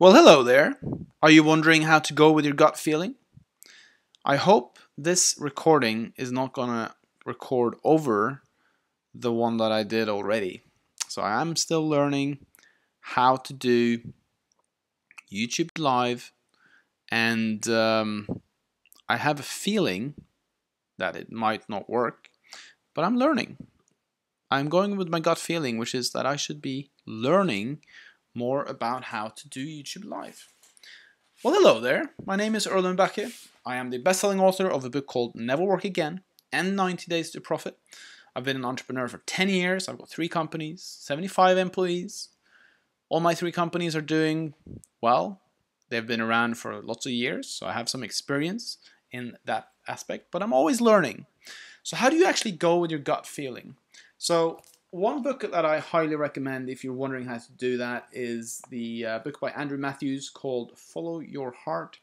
Well, hello there. Are you wondering how to go with your gut feeling? I hope this recording is not gonna record over the one that I did already. So I am still learning how to do YouTube Live, and I have a feeling that it might not work, but I'm learning. I'm going with my gut feeling, which is that I should be learning more about how to do YouTube Live. Well, hello there. My name is Erlend Bakke. I am the best-selling author of a book called Never Work Again and 90 Days to Profit. I've been an entrepreneur for 10 years. I've got 3 companies, 75 employees. All my 3 companies are doing well. They've been around for lots of years, so I have some experience in that aspect, but I'm always learning. So how do you actually go with your gut feeling? So one book that I highly recommend if you're wondering how to do that is the book by Andrew Matthews called Follow Your Heart.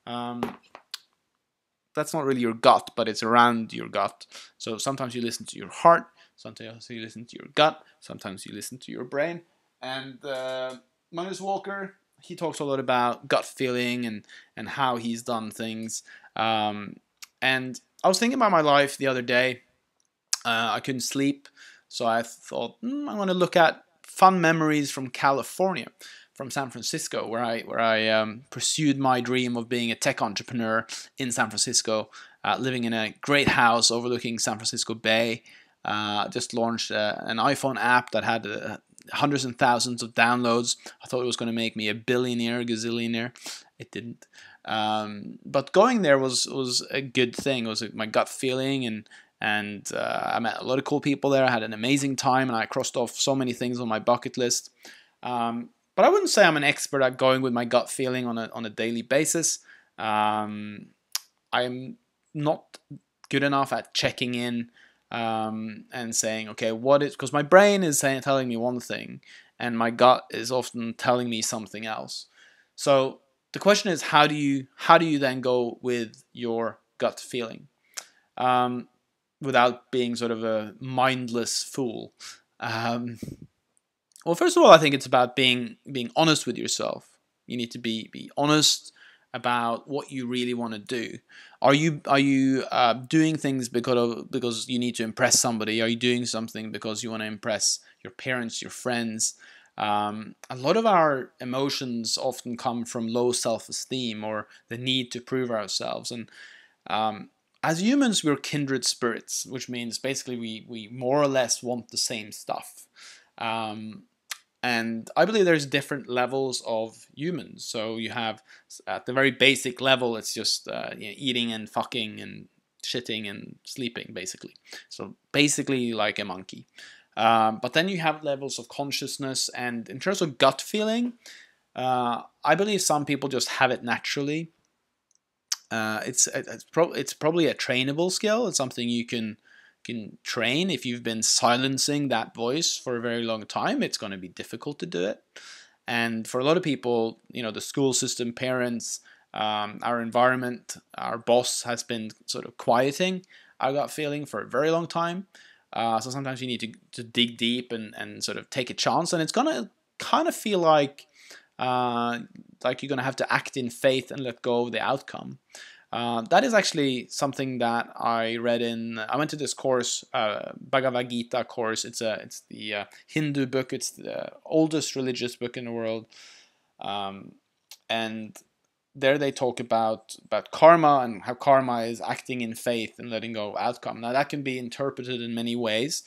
That's not really your gut, but it's around your gut. So sometimes you listen to your heart, sometimes you listen to your gut, sometimes you listen to your brain. And Magnus Walker, he talks a lot about gut feeling and how he's done things. And I was thinking about my life the other day. I couldn't sleep, so I thought I'm going to look at fun memories from California, from San Francisco, where I pursued my dream of being a tech entrepreneur in San Francisco, living in a great house overlooking San Francisco Bay. Just launched an iPhone app that had hundreds and thousands of downloads. I thought it was going to make me a billionaire, gazillionaire. It didn't. But going there was a good thing. It was my gut feeling, and I met a lot of cool people there. I had an amazing time, and I crossed off so many things on my bucket list. But I wouldn't say I'm an expert at going with my gut feeling on a daily basis. I'm not good enough at checking in and saying, okay, what is, because my brain is telling me one thing, and my gut is often telling me something else. So the question is, how do you then go with your gut feeling without being sort of a mindless fool? Well, first of all, I think it's about being honest with yourself. You need to be honest about what you really want to do. Are you doing things because you need to impress somebody? Are you doing something because you want to impress your parents, your friends? A lot of our emotions often come from low self-esteem or the need to prove ourselves. And as humans, we're kindred spirits, which means basically we more or less want the same stuff. And I believe there's different levels of humans. So you have, at the very basic level, it's just eating and fucking and shitting and sleeping, basically. So basically like a monkey. But then you have levels of consciousness, and in terms of gut feeling, I believe some people just have it naturally. It's probably a trainable skill. It's something you can train. If you've been silencing that voice for a very long time, it's going to be difficult to do it. And for a lot of people, the school system, parents, our environment, our boss has been sort of quieting our gut feeling for a very long time. So sometimes you need to dig deep and sort of take a chance, and it's going to kind of feel like you're going to have to act in faith and let go of the outcome. That is actually something that I read I went to this course, Bhagavad Gita course. It's the Hindu book. It's the oldest religious book in the world. And there they talk about karma and how karma is acting in faith and letting go of outcome. Now that can be interpreted in many ways.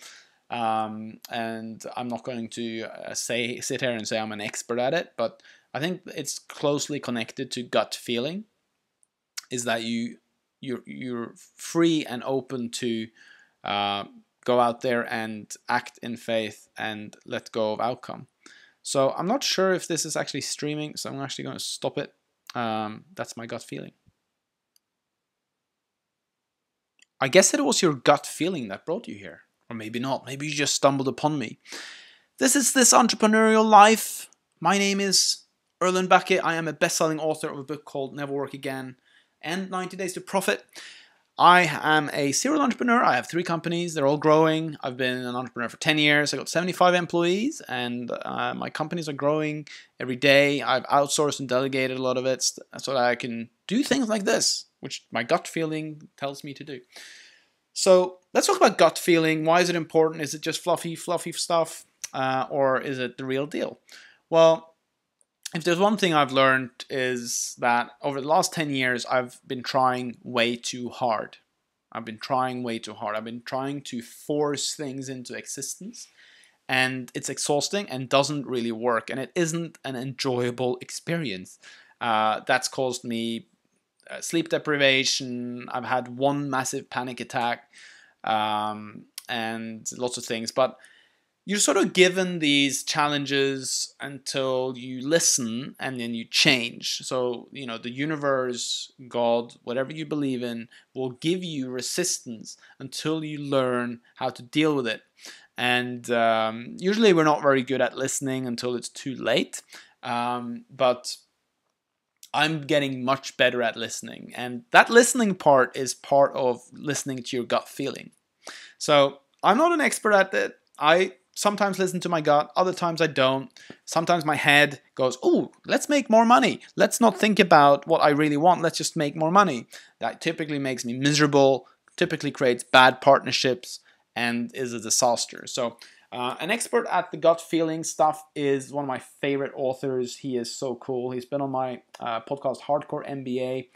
And I'm not going to sit here and say I'm an expert at it, but I think it's closely connected to gut feeling. Is that you're free and open to go out there and act in faith and let go of outcome. So I'm not sure if this is actually streaming, so I'm actually going to stop it. That's my gut feeling. I guess it was your gut feeling that brought you here. Or maybe not. Maybe you just stumbled upon me. This is This Entrepreneurial Life. My name is Erlend Bakke. I am a best-selling author of a book called Never Work Again and 90 Days to Profit. I am a serial entrepreneur. I have 3 companies. They're all growing. I've been an entrepreneur for 10 years. I got 75 employees, and my companies are growing every day. I've outsourced and delegated a lot of it so that I can do things like this, which my gut feeling tells me to do. So let's talk about gut feeling. Why is it important? Is it just fluffy stuff, or is it the real deal? Well, if there's one thing I've learned is that over the last 10 years, I've been trying way too hard. I've been trying to force things into existence, and it's exhausting and doesn't really work, and it isn't an enjoyable experience. That's caused me sleep deprivation. I've had one massive panic attack, and lots of things, but you're sort of given these challenges until you listen and then you change. So, the universe, God, whatever you believe in, will give you resistance until you learn how to deal with it. And usually we're not very good at listening until it's too late. But I'm getting much better at listening. And that listening part is part of listening to your gut feeling. So I'm not an expert at it. I sometimes listen to my gut, other times I don't. Sometimes my head goes, oh, let's make more money. Let's not think about what I really want. Let's just make more money. That typically makes me miserable, typically creates bad partnerships, and is a disaster. So an expert at the gut feeling stuff is one of my favorite authors. He is so cool. He's been on my podcast, Hardcore MBA.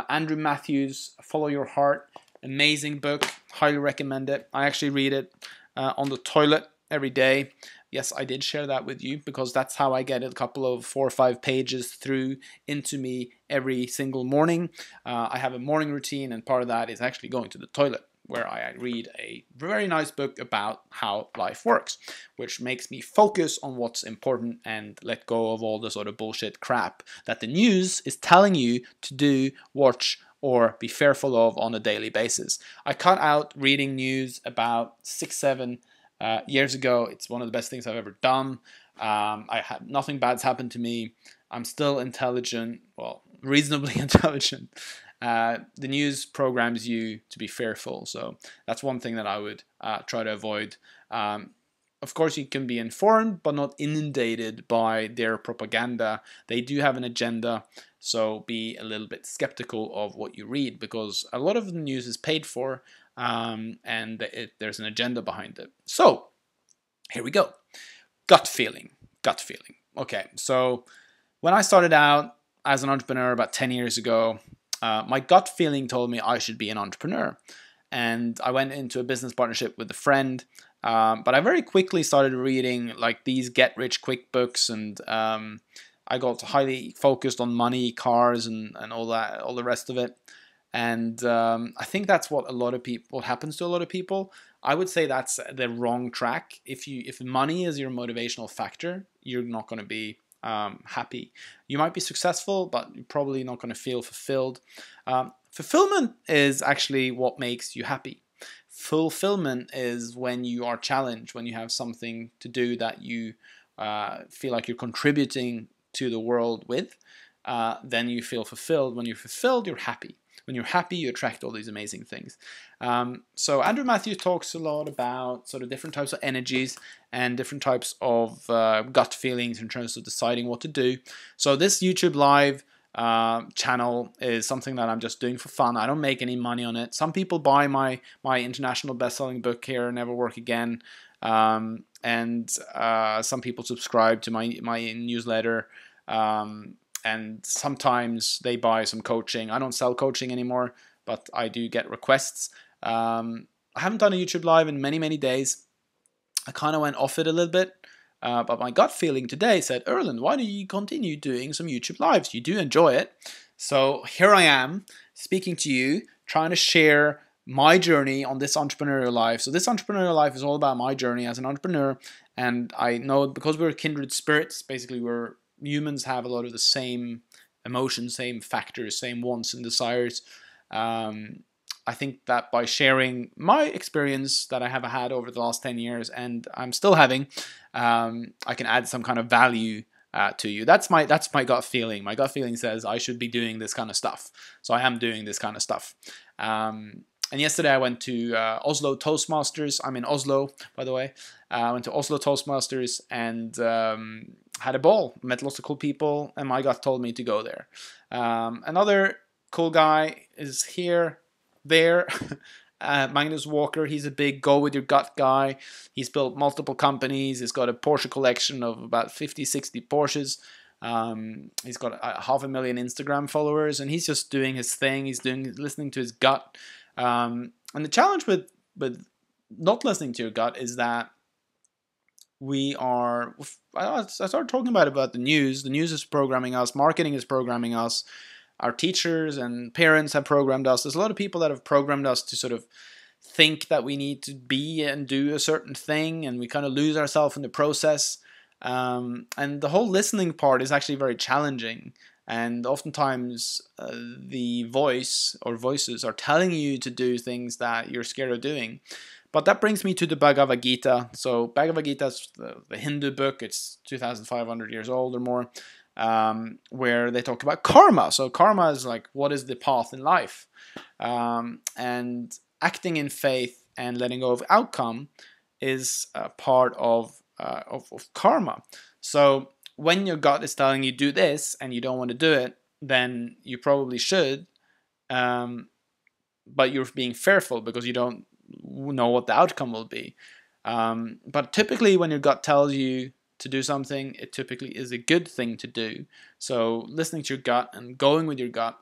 Andrew Matthews, Follow Your Heart. Amazing book. Highly recommend it. I actually read it on the toilet every day. Yes, I did share that with you because that's how I get a couple of 4 or 5 pages through into me every single morning. I have a morning routine, and part of that is actually going to the toilet, where I read a very nice book about how life works, which makes me focus on what's important and let go of all the sort of bullshit crap that the news is telling you to do, watch, or be fearful of on a daily basis. I cut out reading news about 6-7 years ago. It's one of the best things I've ever done. I had nothing bad's happened to me. I'm still intelligent, well, reasonably intelligent. The news programs you to be fearful, so that's one thing that I would try to avoid. Of course, you can be informed, but not inundated by their propaganda. They do have an agenda, so be a little bit skeptical of what you read, because a lot of the news is paid for, and there's an agenda behind it. So, here we go. Gut feeling. Okay, so when I started out as an entrepreneur about 10 years ago, my gut feeling told me I should be an entrepreneur. And I went into a business partnership with a friend, but I very quickly started reading like these get-rich-quick books, and I got highly focused on money, cars, and all that, all the rest of it. And I think that's what what happens to a lot of people. I would say that's the wrong track. If money is your motivational factor, you're not going to be happy. You might be successful, but you're probably not going to feel fulfilled. Fulfillment is actually what makes you happy. Fulfillment is when you are challenged, when you have something to do that you feel like you're contributing to the world with. Then you feel fulfilled. When you're fulfilled, you're happy. When you're happy, you attract all these amazing things. So Andrew Matthews talks a lot about sort of different types of energies and different types of gut feelings in terms of deciding what to do. So this YouTube live channel is something that I'm just doing for fun. I don't make any money on it. Some people buy my international best-selling book here, Never Work Again, and some people subscribe to my newsletter. And sometimes they buy some coaching. I don't sell coaching anymore, but I do get requests. I haven't done a YouTube live in many, many days. I kind of went off it a little bit, but my gut feeling today said, Erlend, why don't you continue doing some YouTube lives? You do enjoy it. So here I am, speaking to you, trying to share my journey on this entrepreneurial life. So this entrepreneurial life is all about my journey as an entrepreneur. And I know because we're kindred spirits, basically humans have a lot of the same emotions, same factors, same wants and desires. I think that by sharing my experience that I have had over the last 10 years and I'm still having, I can add some kind of value to you. That's my gut feeling. My gut feeling says I should be doing this kind of stuff. So I am doing this kind of stuff. And yesterday I went to Oslo Toastmasters. I'm in Oslo, by the way. I went to Oslo Toastmasters and had a ball. Met lots of cool people, and my gut told me to go there. Another cool guy is here, there. Magnus Walker, he's a big go with your gut guy. He's built multiple companies. He's got a Porsche collection of about 50, 60 Porsches. He's got 500,000 Instagram followers, and he's just doing his thing. He's listening to his gut. And the challenge with not listening to your gut is that I started talking about the news. The news is programming us. Marketing is programming us. Our teachers and parents have programmed us. There's a lot of people that have programmed us to sort of think that we need to be and do a certain thing, and we kind of lose ourselves in the process. And the whole listening part is actually very challenging. And oftentimes the voice or voices are telling you to do things that you're scared of doing. But that brings me to the Bhagavad Gita. So Bhagavad Gita is the Hindu book. It's 2,500 years old or more. Where they talk about karma. So karma is like, what is the path in life? And acting in faith and letting go of outcome is a part of karma. So when your gut is telling you do this and you don't want to do it, then you probably should, but you're being fearful because you don't know what the outcome will be. But typically when your gut tells you to do something, it typically is a good thing to do. So listening to your gut and going with your gut,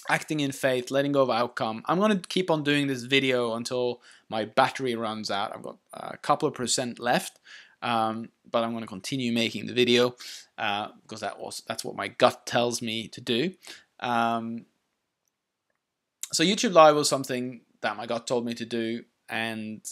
acting in faith, letting go of outcome. I'm going to keep on doing this video until my battery runs out. I've got a couple of percent left, but I'm going to continue making the video because that's what my gut tells me to do. So YouTube Live was something that my gut told me to do, and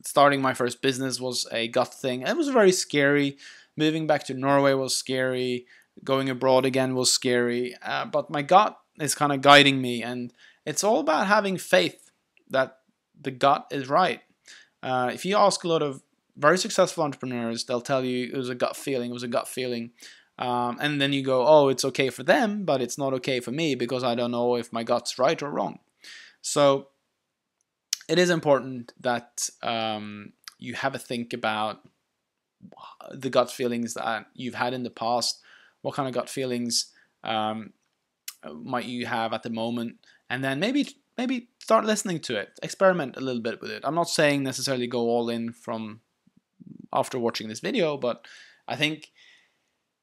starting my first business was a gut thing. It was very scary. Moving back to Norway was scary. Going abroad again was scary. But my gut is kind of guiding me. And it's all about having faith that the gut is right. If you ask a lot of very successful entrepreneurs, they'll tell you it was a gut feeling. It was a gut feeling. And then you go, oh, it's okay for them, but it's not okay for me because I don't know if my gut's right or wrong. So it is important that you have a think about the gut feelings that you've had in the past. What kind of gut feelings might you have at the moment? And then maybe start listening to it. Experiment a little bit with it. I'm not saying necessarily go all in from after watching this video, but I think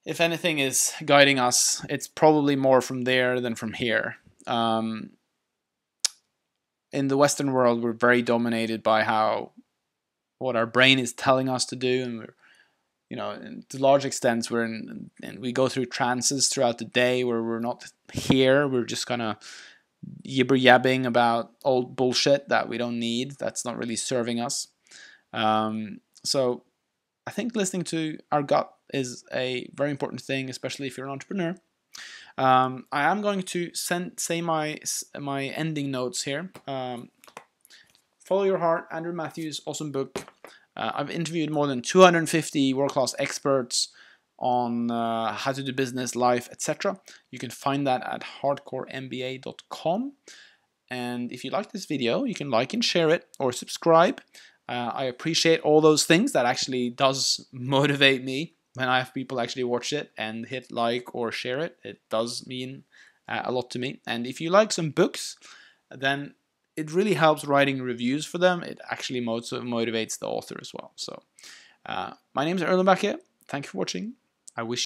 if anything is guiding us, it's probably more from there than from here. In the Western world, we're very dominated by what our brain is telling us to do, and we're, to large extents, and we go through trances throughout the day where we're not here. We're just kind of yibber-yabbing about old bullshit that we don't need. That's not really serving us. So I think listening to our gut is a very important thing, especially if you're an entrepreneur. I am going to say my ending notes here. Follow Your Heart, Andrew Matthews, awesome book. I've interviewed more than 250 world-class experts on how to do business, life, etc. You can find that at hardcoremba.com. And if you like this video, you can like and share it or subscribe. I appreciate all those things. That actually does motivate me. When I have people actually watch it and hit like or share it, it does mean a lot to me. And if you like some books, then it really helps writing reviews for them. It actually motivates the author as well. So my name is Erlend Bakke. Thank you for watching. I wish